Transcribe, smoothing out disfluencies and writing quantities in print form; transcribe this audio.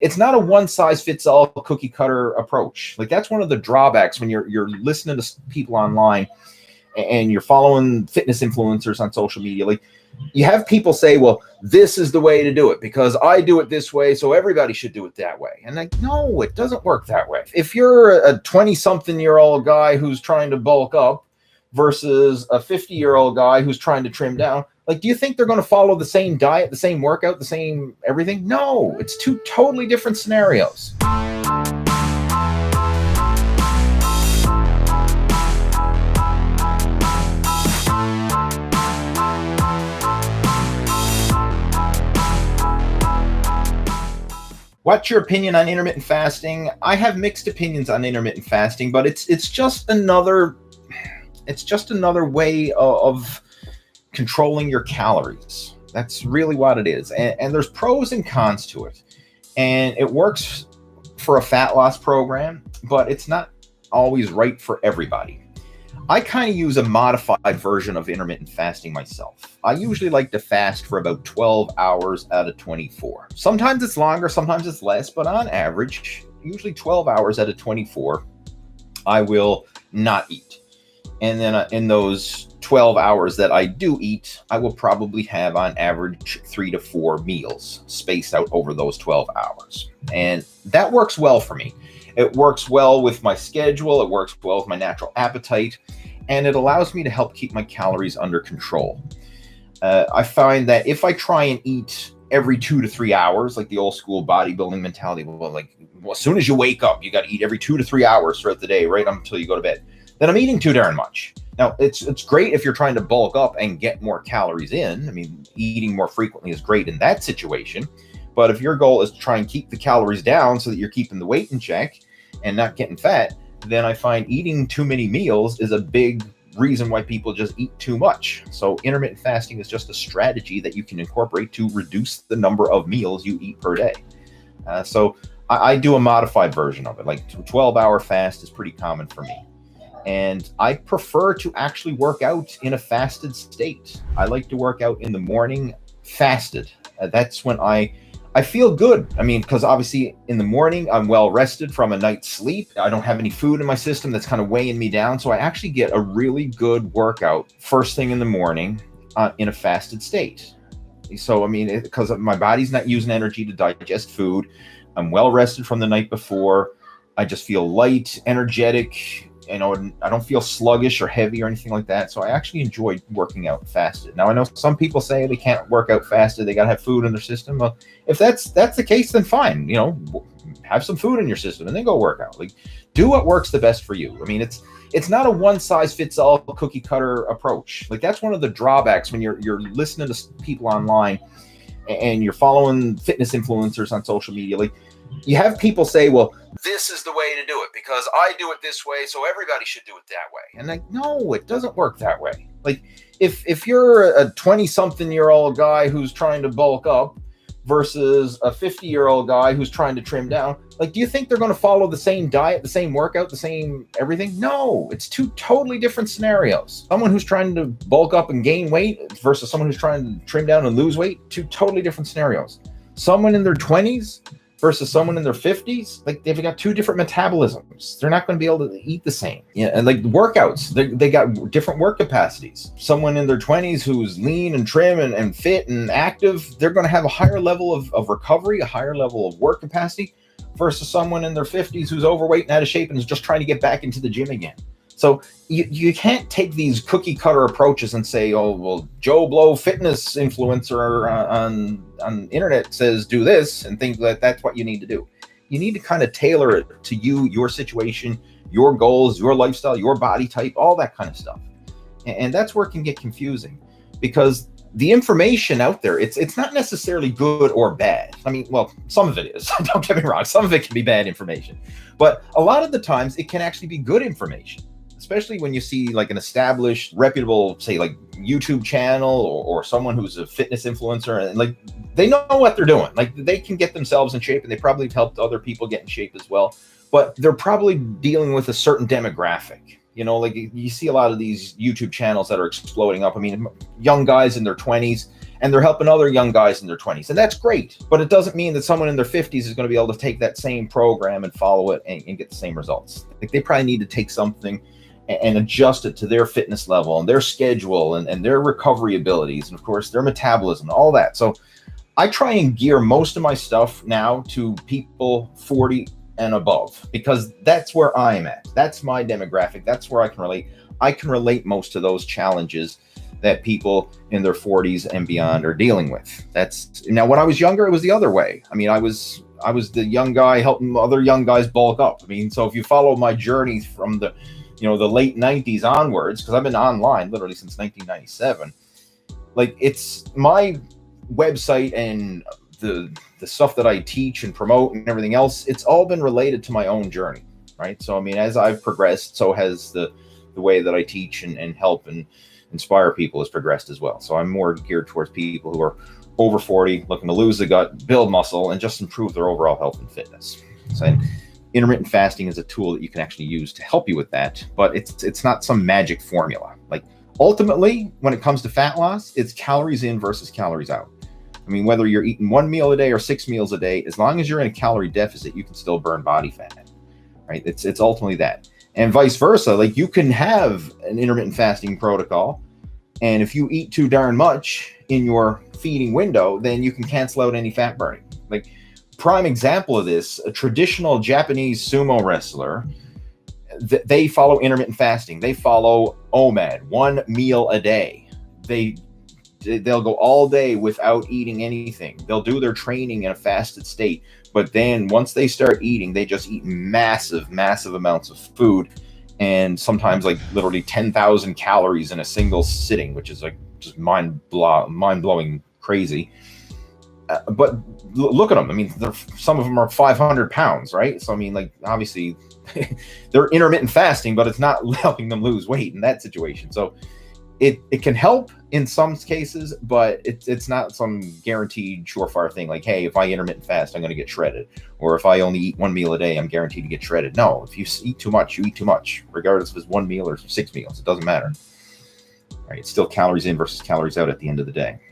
it's not a one size fits all cookie cutter approach. Like that's one of the drawbacks when you're listening to people online and you're following fitness influencers on social media. Like you have people say, well, this is the way to do it because I do it this way, so everybody should do it that way. And like, no, it doesn't work that way. If you're a 20-something-year-old guy who's trying to bulk up versus a 50-year-old guy who's trying to trim down, like, do you think they're going to follow the same diet, the same workout, the same everything? No, it's two totally different scenarios. What's your opinion on intermittent fasting? I have mixed opinions on intermittent fasting, but it's just another way of controlling your calories. That's really what it is. And there's pros and cons to it. And it works for a fat loss program, but it's not always right for everybody. I kind of use a modified version of intermittent fasting myself. I usually like to fast for about 12 hours out of 24. Sometimes it's longer, sometimes it's less, but on average, usually 12 hours out of 24, I will not eat. And then in those 12 hours that I do eat, I will probably have on average 3 to 4 meals spaced out over those 12 hours. And that works well for me. It works well with my schedule. It works well with my natural appetite. And it allows me to help keep my calories under control. I find that if I try and eat every 2 to 3 hours, like the old school bodybuilding mentality, well, as soon as you wake up, you got to eat every 2 to 3 hours throughout the day, right up until you go to bed, then I'm eating too darn much. Now, it's great if you're trying to bulk up and get more calories in. I mean, eating more frequently is great in that situation. But if your goal is to try and keep the calories down so that you're keeping the weight in check and not getting fat, then I find eating too many meals is a big reason why people just eat too much. So intermittent fasting is just a strategy that you can incorporate to reduce the number of meals you eat per day. So I do a modified version of it. Like 12-hour fast is pretty common for me. And I prefer to actually work out in a fasted state. I like to work out in the morning fasted. That's when I feel good. I mean, because obviously in the morning, I'm well rested from a night's sleep. I don't have any food in my system that's kind of weighing me down. So I actually get a really good workout first thing in the morning in a fasted state. So, I mean, because my body's not using energy to digest food. I'm well rested from the night before. I just feel light, energetic. You know, I don't feel sluggish or heavy or anything like that. So I actually enjoy working out fasted. Now, I know some people say they can't work out fasted. They got to have food in their system. Well, if that's the case, then fine. You know, have some food in your system and then go work out. Like, do what works the best for you. I mean, it's not a one size fits all cookie cutter approach. Like that's one of the drawbacks when you're listening to people online and you're following fitness influencers on social media. Like, you have people say, well, this is the way to do it because I do it this way, so everybody should do it that way. And like, no, it doesn't work that way. Like if you're a 20-something-year-old guy who's trying to bulk up versus a 50-year-old guy who's trying to trim down, like, do you think they're going to follow the same diet, the same workout, the same everything? No, it's two totally different scenarios. Someone who's trying to bulk up and gain weight versus someone who's trying to trim down and lose weight, two totally different scenarios. Someone in their 20s versus someone in their 50s, like they've got two different metabolisms. They're not going to be able to eat the same. Yeah, and like workouts, they got different work capacities. Someone in their 20s who's lean and trim and fit and active, they're going to have a higher level of recovery, a higher level of work capacity versus someone in their 50s who's overweight and out of shape and is just trying to get back into the gym again. So you can't take these cookie cutter approaches and say, oh, well, Joe Blow fitness influencer on internet says do this and think that that's what you need to do. You need to kind of tailor it to you, your situation, your goals, your lifestyle, your body type, all that kind of stuff. And that's where it can get confusing because the information out there, it's not necessarily good or bad. I mean, well, some of it is. Don't get me wrong. Some of it can be bad information. But a lot of the times it can actually be good information. Especially when you see like an established, reputable, say like YouTube channel or someone who's a fitness influencer and like they know what they're doing. Like they can get themselves in shape and they probably have helped other people get in shape as well. But they're probably dealing with a certain demographic. You know, like you see a lot of these YouTube channels that are exploding up. I mean, young guys in their 20s and they're helping other young guys in their 20s, and that's great. But it doesn't mean that someone in their 50s is going to be able to take that same program and follow it and get the same results. Like, they probably need to take something and adjust it to their fitness level and their schedule and their recovery abilities, and of course their metabolism, all that. So I try and gear most of my stuff now to people 40 and above, because that's where I'm at. That's my demographic. That's where I can relate. I can relate most to those challenges that people in their 40s and beyond are dealing with. That's now, when I was younger, it was the other way. I mean, I was the young guy helping other young guys bulk up. I mean, so if you follow my journey from the late 90s onwards, because I've been online literally since 1997, like, it's my website and the stuff that I teach and promote and everything else, it's all been related to my own journey, right? So, I mean, as I've progressed, so has the way that I teach and help and inspire people has progressed as well. So I'm more geared towards people who are over 40, looking to lose the gut, build muscle, and just improve their overall health and fitness. So intermittent fasting is a tool that you can actually use to help you with that, but it's not some magic formula. Like, ultimately, when it comes to fat loss, it's calories in versus calories out. I mean, whether you're eating 1 meal a day or 6 meals a day, as long as you're in a calorie deficit, you can still burn body fat, right? It's ultimately that. And vice versa. Like, you can have an intermittent fasting protocol, and if you eat too darn much in your feeding window, then you can cancel out any fat burning. Like, prime example of this, a traditional Japanese sumo wrestler, they follow intermittent fasting. They follow OMAD, 1 meal a day. They'll go all day without eating anything. They'll do their training in a fasted state. But then once they start eating, they just eat massive amounts of food, and sometimes like literally 10,000 calories in a single sitting, which is like just mind-blowing crazy. But look at them. I mean, some of them are 500 pounds, right? So, I mean, like, obviously they're intermittent fasting, but it's not helping them lose weight in that situation. So it can help in some cases, but it's not some guaranteed surefire thing. Like, hey, if I intermittent fast, I'm going to get shredded. Or if I only eat 1 meal a day, I'm guaranteed to get shredded. No, if you eat too much, you eat too much, regardless if it's 1 meal or 6 meals. It doesn't matter. Right? It's still calories in versus calories out at the end of the day.